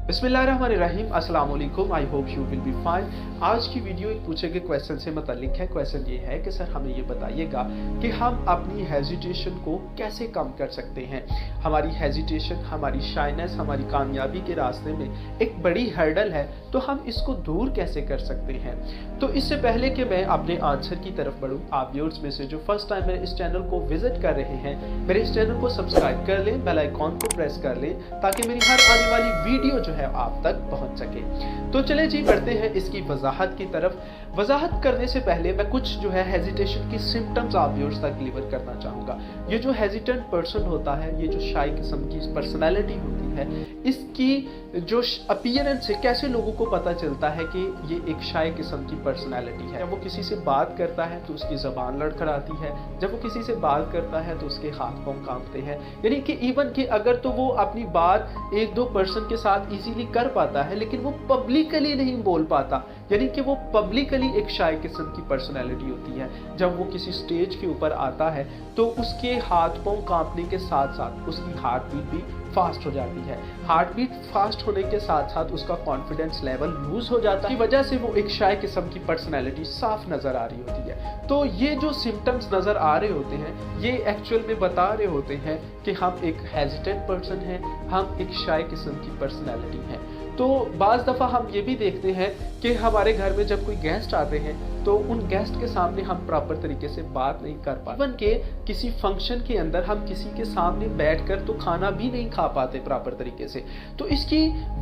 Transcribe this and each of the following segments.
बिस्मिल्लाहिर्रहमानिर्रहीम, अस्सलाम वालेकुम। I hope you will be fine. आज की वीडियो एक पूछे गए क्वेश्चन से मुताल्लिक है। क्वेश्चन ये है कि सर हमें ये बताइएगा कि हम अपनी हेजिटेशन को कैसे कम कर सकते हैं। हमारी हेजिटेशन, हमारी शाइनेस हमारी कामयाबी के रास्ते में एक बड़ी हर्डल है, तो हम इसको दूर कैसे कर सकते हैं। तो इससे पहले कि मैं अपने आंसर की तरफ बढ़ूँ, आप व्यूअर्स में से जो फर्स्ट टाइम मेरे इस चैनल को विजिट कर रहे हैं, मेरे इस चैनल को सब्सक्राइब कर लें, बेल आइकॉन को प्रेस कर लें ताकि मेरी हर आने वाली वीडियो जो है आप तक पहुंच सके। तो चले जी बढ़ते हैं इसकी वजाहत की तरफ। वजाहत करने से पहले मैं कुछ जो है हेजिटेशन की सिम्टम्स आप व्यूअर्स तक डिलीवर करना चाहूँगा। ये जो हेजिटेंट पर्सन होता है, ये जो शाई किस्म की पर्सनैलिटी होती है, इसकी जो अपीयरेंस है, कैसे लोगों को पता चलता है कि ये एक शाई किस्म की पर्सनैलिटी है। जब वो किसी से बात करता है तो उसकी ज़बान लड़खड़ाती है, जब वो किसी से बात करता है तो उसके हाथ पाँव कांपते हैं। यानी कि इवन कि अगर तो वो अपनी बात एक दो पर्सन के साथ इजीली कर पाता है, लेकिन वो पब्लिकली नहीं बोल पाता। यानी कि वो पब्लिकली एक शाई किस्म की पर्सनैलिटी होती है। जब वो किसी स्टेज के ऊपर आता है तो उसके हाथ पाँव कांपने के साथ साथ उसकी हार्ट बीट भी फास्ट हो जाती है। हार्ट बीट फास्ट होने के साथ साथ उसका कॉन्फिडेंस लेवल लूज हो जाता है, की वजह से वो एक शाई किस्म की पर्सनैलिटी साफ नजर आ रही होती है। तो ये जो सिम्टम्स नजर आ रहे होते हैं, ये एक्चुअल में बता रहे होते हैं कि हम एक हेजिटेंट पर्सन हैं, हम एक शाई किस्म की पर्सनैलिटी हैं। तो बाज़ दफ़ा हम ये भी देखते हैं कि हमारे घर में जब कोई गेस्ट आते हैं तो उन गेस्ट के सामने हम प्रॉपर तरीके से बात नहीं कर पाते। इवन के किसी फंक्शन के अंदर हम किसी के सामने बैठकर तो खाना भी नहीं खा पाते प्रॉपर तरीके से। तो इसकी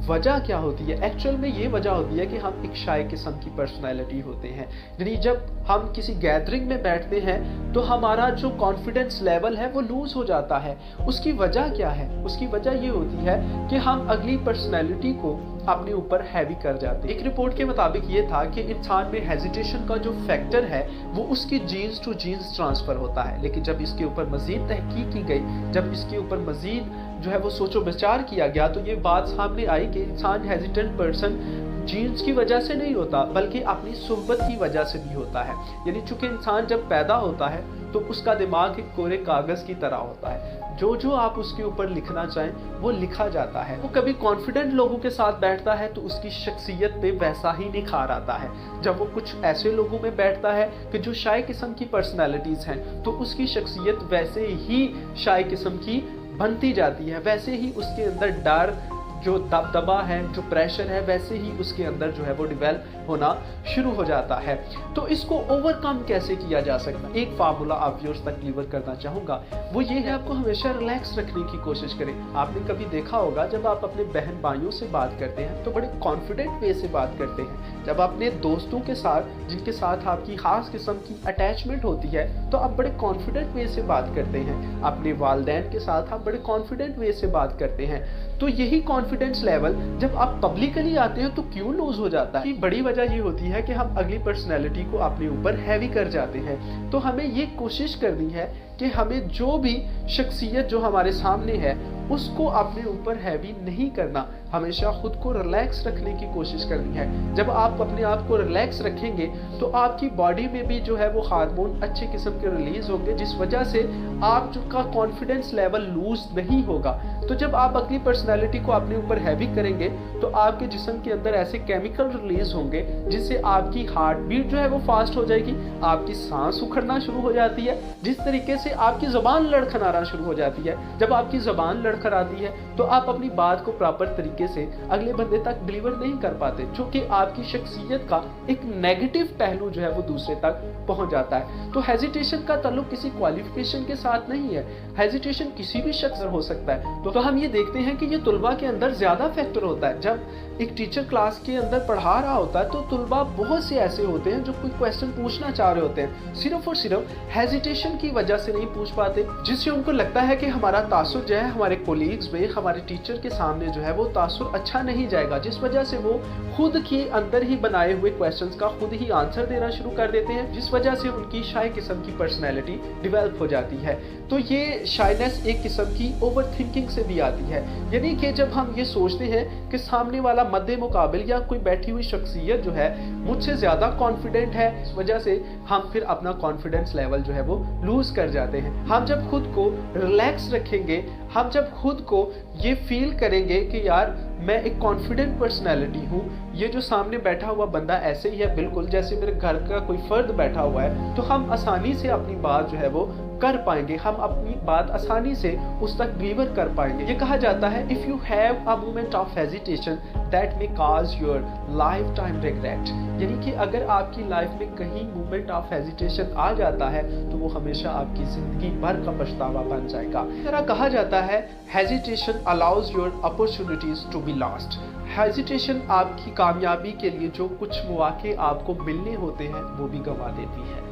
वजह क्या होती है? एक्चुअल में ये वजह होती है कि हम एक शाई किस्म की पर्सनैलिटी होते हैं। यानी जब हम किसी गैदरिंग में बैठते हैं तो हमारा जो कॉन्फिडेंस लेवल है वो लूज हो जाता है। उसकी वजह क्या है? उसकी वजह ये होती है कि हम अगली पर्सनैलिटी को अपने ऊपर हैवी कर जाते हैं। एक रिपोर्ट के मुताबिक ये था कि इंसान में हेजिटेशन का जो फैक्टर है वो उसकी जीन्स टू जीन्स ट्रांसफर होता है। लेकिन जब इसके ऊपर मजीद तहकीक की गई, जब इसके ऊपर मजीद जो है वो सोचो विचार किया गया, तो ये बात सामने आई कि इंसान हेजिटेंट पर्सन जीन्स की वजह से नहीं होता बल्कि अपनी सोहबत की वजह से भी होता है। यानी चूंकि इंसान जब पैदा होता है तो उसका दिमाग एक कोरे कागज की तरह होता है। जो जो आप उसके ऊपर लिखना चाहें वो लिखा जाता है। वो कभी कॉन्फिडेंट लोगों के साथ बैठता है तो उसकी शख्सियत पे वैसा ही निखार आता है। जब वो कुछ ऐसे लोगों में बैठता है कि जो शाई किस्म की पर्सनैलिटीज हैं, तो उसकी शख्सियत वैसे ही शाई किस्म की बनती जाती है। वैसे ही उसके अंदर डर, जो दबदबा है, जो प्रेशर है, वैसे ही उसके अंदर जो है वो डिवेल्प होना शुरू हो जाता है। तो इसको ओवरकम कैसे किया जा सकता है? एक फार्मूला आप व्यूअर्स तक डिलीवर करना चाहूँगा, वो ये है आपको हमेशा रिलैक्स रखने की कोशिश करें। आपने कभी देखा होगा जब आप अपने बहन भाइयों से बात करते हैं तो बड़े कॉन्फिडेंट वे से बात करते हैं। जब अपने दोस्तों के साथ, जिनके साथ आपकी खास किस्म की अटैचमेंट होती है, तो आप बड़े कॉन्फिडेंट वे से बात करते हैं। अपने वालिदैन के साथ आप बड़े कॉन्फिडेंट वे से बात करते हैं। तो यही कॉन्फिडेंस लेवल जब आप पब्लिकली आते हैं तो क्यों लूज हो जाता है? बड़ी वजह ये होती है कि हम अगली पर्सनैलिटी को अपने ऊपर हैवी कर जाते हैं। तो हमें ये कोशिश करनी है कि हमें जो भी शख्सियत जो हमारे सामने है उसको अपने ऊपर हैवी नहीं करना, हमेशा खुद को रिलैक्स रखने की कोशिश करनी है। जब आप अपने आप को रिलैक्स रखेंगे तो आपकी बॉडी में भी जो है वो हार्मोन अच्छे किस्म के रिलीज होंगे, जिस वजह से आपका कॉन्फिडेंस लेवल लूज नहीं होगा। तो जब आप अगली पर्सनैलिटी को अपने ऊपर हैवी करेंगे तो आपके जिस्म के अंदर ऐसे केमिकल रिलीज होंगे जिससे आपकी हार्ट बीट जो है वो फास्ट हो जाएगी, आपकी सांस उखड़ना शुरू हो जाती है, जिस तरीके से आपकी ज़बान लड़खड़ाना शुरू हो जाती है। जब आपकी ज़बान लड़खड़ाती है तो आप अपनी बात को प्रॉपर तरीके से अगले बंदे तक डिलीवर नहीं कर पाते, जो कि आपकी शख्सियत का एक नेगेटिव पहलू जो है वो दूसरे तक पहुंच जाता है। तो हेजिटेशन का ताल्लुक किसी क्वालिफिकेशन के साथ नहीं है। हेजिटेशन किसी भी शख्स हो सकता है। तो हम ये देखते हैं कि ये तुलबा के अंदर ज्यादा फैक्टर होता है। जब एक टीचर क्लास के अंदर पढ़ा रहा होता है तो तुलबा बहुत से ऐसे होते हैं जो कोई क्वेश्चन पूछना चाह रहे होते हैं, सिर्फ और सिर्फ हेजिटेशन की वजह से नहीं पूछ पाते, जिससे उनको लगता है कि हमारा तासुर जो है हमारे कोलीग्स में, हमारे टीचर के सामने जो है वो तासुर अच्छा नहीं जाएगा, जिस वजह से वो खुद के अंदर ही बनाए हुए क्वेश्चंस का खुद ही आंसर देना शुरू कर देते हैं, जिस वजह से उनकी शाई किस्म की पर्सनैलिटी डिवेल्प हो जाती है। तो ये शाइनेस एक किस्म की ओवर थिंकिंग से भी आती है। यानी कि जब हम ये सोचते हैं कि सामने वाला मद्दे मुकाबिल या कोई बैठी हुई शख्सियत जो है मुझसे ज़्यादा कॉन्फिडेंट है, इस वजह से हम फिर अपना कॉन्फिडेंस लेवल जो है वो लूज कर जाते हैं। हम जब खुद को रिलैक्स रखेंगे, हम जब खुद को ये फील करेंगे कि यार मैं एक कॉन्फिडेंट पर्सनैलिटी हूँ, ये जो सामने बैठा हुआ बंदा ऐसे ही है बिल्कुल जैसे मेरे घर का कोई फर्द बैठा हुआ है, तो हम आसानी से अपनी बात जो है वो कर पाएंगे, हम अपनी बात आसानी से उस तक डिलीवर कर पाएंगे। ये कहा जाता है if you have a moment of hesitation that may cause your life time regret, यानी कि अगर आपकी लाइफ में कहीं मोमेंट ऑफ हेजिटेशन आ जाता है तो वो हमेशा आपकी जिंदगी भर का पछतावा बन जाएगा। इस तरह कहा जाता है hesitation allows your opportunities to be lost. Hesitation आपकी कामयाबी के लिए जो कुछ मौके आपको मिलने होते हैं वो भी गंवा देती है।